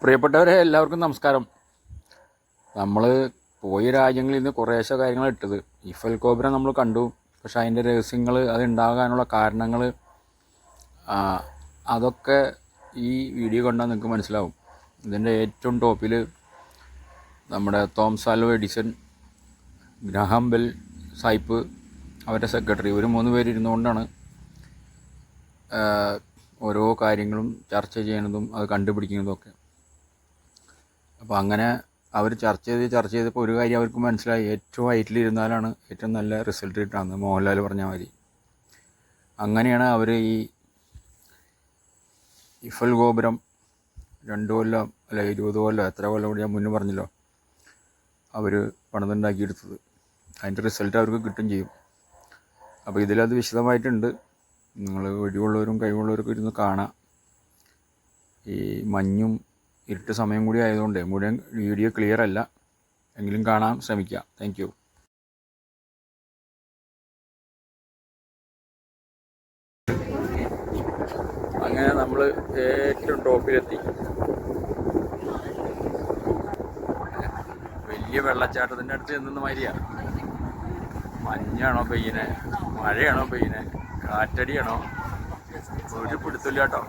പ്രിയപ്പെട്ടവരെ എല്ലാവർക്കും നമസ്കാരം. നമ്മൾ പോയ രാജ്യങ്ങളിൽ നിന്ന് കുറേശ്ശെ കാര്യങ്ങൾ ഇട്ടത്. ഈഫൽ ഗോപുരം നമ്മൾ കണ്ടു, പക്ഷെ അതിൻ്റെ രഹസ്യങ്ങൾ, അത് ഉണ്ടാകാനുള്ള കാരണങ്ങൾ, അതൊക്കെ ഈ വീഡിയോ കണ്ടാൽ നിങ്ങൾക്ക് മനസ്സിലാവും. ഇതിൻ്റെ ഏറ്റവും ടോപ്പിൽ നമ്മുടെ Thomas Alva Edison, Graham bell സായിപ്പ്, അവരുടെ സെക്രട്ടറി, ഒരു 3 പേര് ഇരുന്നുകൊണ്ടാണ് ഓരോ കാര്യങ്ങളും ചർച്ച ചെയ്യുന്നതും അത് കണ്ടുപിടിക്കുന്നതും ഒക്കെ. അപ്പോൾ അങ്ങനെ അവർ ചർച്ച ചെയ്തപ്പോൾ ഒരു കാര്യം അവർക്ക് മനസ്സിലായി, ഏറ്റവും ഹൈറ്റിലിരുന്നാലാണ് ഏറ്റവും നല്ല റിസൾട്ട് കിട്ടുകയെന്ന് മോഹൻലാൽ പറഞ്ഞ മാതിരി. അങ്ങനെയാണ് അവർ ഈ ഈഫൽ ഗോപുരം 2 കൊല്ലം അല്ല 20 കൊല്ലം എത്ര കൊല്ലം കൂടി ഞാൻ മുന്നേ പറഞ്ഞല്ലോ, അവർ പണിതുണ്ടാക്കിയെടുത്തത്. അതിൻ്റെ റിസൾട്ട് അവർക്ക് കിട്ടും ചെയ്യും. അപ്പോൾ ഇതിലത് വിശദമായിട്ടുണ്ട്. നിങ്ങൾ ഒഴിവുള്ളവരും കഴിവുള്ളവരൊക്കെ ഇരുന്ന് കാണാം. ഈ മഞ്ഞും ഇരുട്ട് സമയം കൂടി ആയതുകൊണ്ട് മുഴുവൻ വീഡിയോ ക്ലിയർ അല്ല, എങ്കിലും കാണാൻ ശ്രമിക്കാം. Thank you. അങ്ങനെ നമ്മൾ ഏറ്റവും ടോപ്പിലെത്തി. വലിയ വെള്ളച്ചാട്ടത്തിൻ്റെ അടുത്ത് ചെന്ന മാതിരിയാണ്. മഞ്ഞാണോ പെയ്യനെ, മഴയാണോ പെയ്യനെ, കാറ്റടിയാണോ, ഒരു പിടുത്തില്ല കേട്ടോ.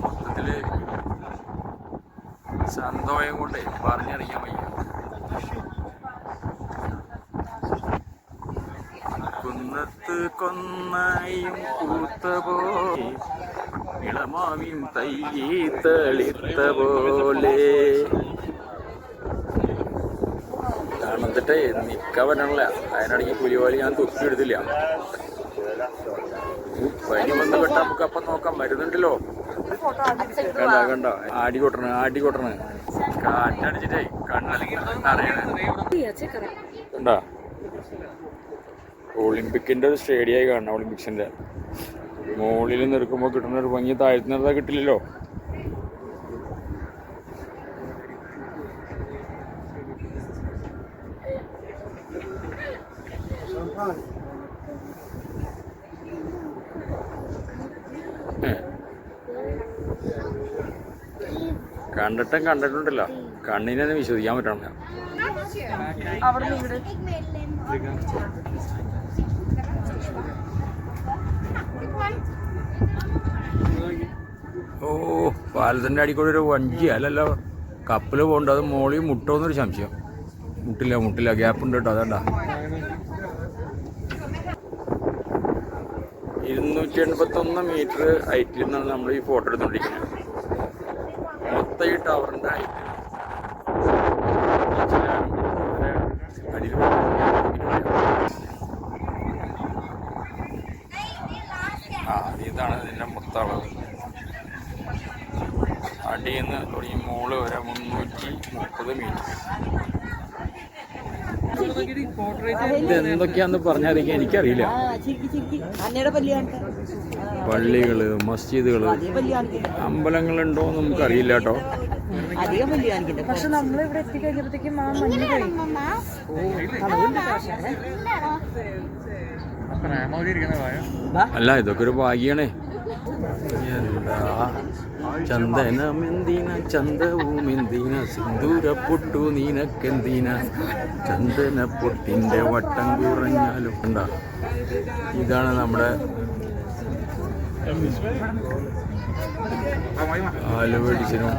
മൊത്തത്തില് സന്തോഷം കൊണ്ടേ പറഞ്ഞറിയാൻ വയ്യ. കുന്നത്ത് കൊന്നായും പൂത്തപോയി, ഇളമാവിൻ തയ്യേ തളിർത്ത പോലെ. കാണത്തിട്ടേ നിൽക്കാൻ പറ്റണില്ല. അതിനിടയ്ക്ക് പുലിവാലി ഞാൻ തുപ്പിയെടുത്തില്ല. പനി വന്ന് പെട്ടാൽ നമുക്ക് അപ്പം നോക്കാം, മരുന്നുണ്ടല്ലോ. കണ്ട ആടി കൊട്ടണ് കാറ്റടിച്ചിട്ടേ കണ്ണല്ലെങ്കിൽ അറിയണേ. കണ്ടാ ഒളിമ്പിക്കിൻ്റെ ഒരു സ്റ്റേഡിയമായി കാണണം. ഒളിമ്പിക്സിൻ്റെ മുകളിൽ നിൽക്കുമ്പോൾ കിട്ടുന്ന ഒരു ഭംഗി താഴ്ത്തി നിർത്താൻ കിട്ടില്ലല്ലോ. കണ്ടിട്ടുണ്ടല്ലോ, കണ്ണിനെ വിശ്വസിക്കാൻ പറ്റണില്ല. ഓ, പാലത്തിൻ്റെ അടിക്കൂടെ ഒരു വഞ്ചി അല്ലല്ലോ കപ്പൽ പോകണ്ട. അത് മോളിൽ മുട്ടോന്നൊരു സംശയം. മുട്ടില്ല, ഗ്യാപ്പ് ഉണ്ട് കേട്ടോ. അതണ്ട 281 മീറ്റർ ഹൈറ്റിൽ നിന്നാണ് നമ്മൾ ഈ ഫോട്ടോ എടുത്തുകൊണ്ടിരിക്കുന്നത്. മൊത്തം ഈ ടവറിൻ്റെ ഹൈറ്റ് ഇതാണ് ഇതിൻ്റെ മൊത്തം അളവ്. അടിയിൽ നിന്ന് തുടങ്ങി മോള് വരെ 330 മീറ്റർ. ഇതെന്തൊക്കെയാന്ന് പറഞ്ഞാൽ എനിക്കറിയില്ല. പള്ളികള്, മസ്ജിദുകള്, അമ്പലങ്ങളുണ്ടോന്ന് നമുക്കറിയില്ല കേട്ടോ. പക്ഷെ നമ്മളിവിടെ എത്തിക്കഴിഞ്ഞപ്പോഴത്തേക്കും ആ മഞ്ഞ് പോയി. അല്ല, ഇതൊക്കെ ഒരു ഭാഗ്യാണേ. എന്താ ചന്ദനമെന്തിന ചന്തവുമെന്തിന സിന്ദൂര പൊട്ടു നീനക്കെന്തിന ചന്ദന പൊട്ടിൻ്റെ വട്ടം കുറഞ്ഞാലും. എന്താ ഇതാണ് നമ്മുടെ ആലുവ എഡിസനും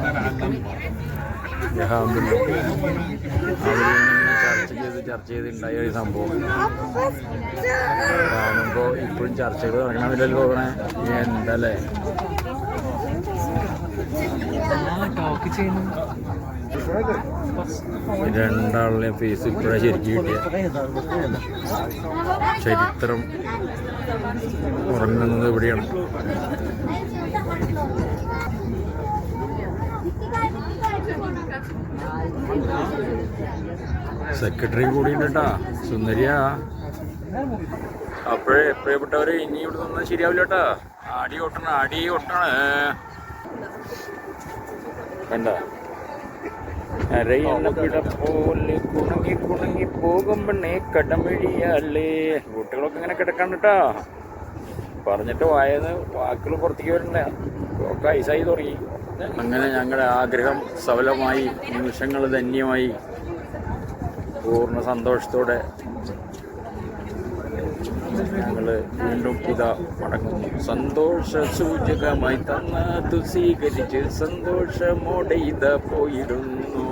ഗ്രഹാം ചർച്ച ചെയ്തുണ്ടായ ഒരു സംഭവം കാണുമ്പോൾ ഇപ്പോഴും ചർച്ചകൾ തുടങ്ങണമെന്നില്ലല്ലോ തോന്നണേ. എന്തല്ലേ രണ്ടാളുടെ ഫേസ് ഇപ്പോഴാണ് ശരിക്കും കിട്ടിയ. ചരിത്രം ഉറങ്ങുന്നത് എവിടെയാണ്? സെക്രട്ടറി കൂടി ഉണ്ട് കേട്ടാ, സുന്ദരിയാ. അപ്പോഴേ പ്രിയപ്പെട്ടവരെ, ഇനി ഇവിടെ നിന്നാൽ ശരിയാവില്ല കേട്ടാ. അടി കൊട്ടണ കണ്ട പോലെ കുണങ്ങി പോകുമ്പണ്ണേ കടമഴിയാലേ. കുട്ടികളൊക്കെ ഇങ്ങനെ കിടക്കാണ് കേട്ടാ. പറഞ്ഞിട്ട് വായന്ന് വാക്കുകൾ പുറത്തേക്ക് വരണ്ട, ഒക്കെ ഐസായി തുടങ്ങി. അങ്ങനെ ഞങ്ങളുടെ ആഗ്രഹം സഫലമായി, നിമിഷങ്ങൾ ധന്യമായി. പൂർണ്ണ സന്തോഷത്തോടെ ഞങ്ങൾ വീണ്ടും ഇതാ മടങ്ങുന്നു. സന്തോഷ സൂചകമായി തന്നത് സ്വീകരിച്ച് സന്തോഷമോടെ ഇതാ പോയിടുന്നു.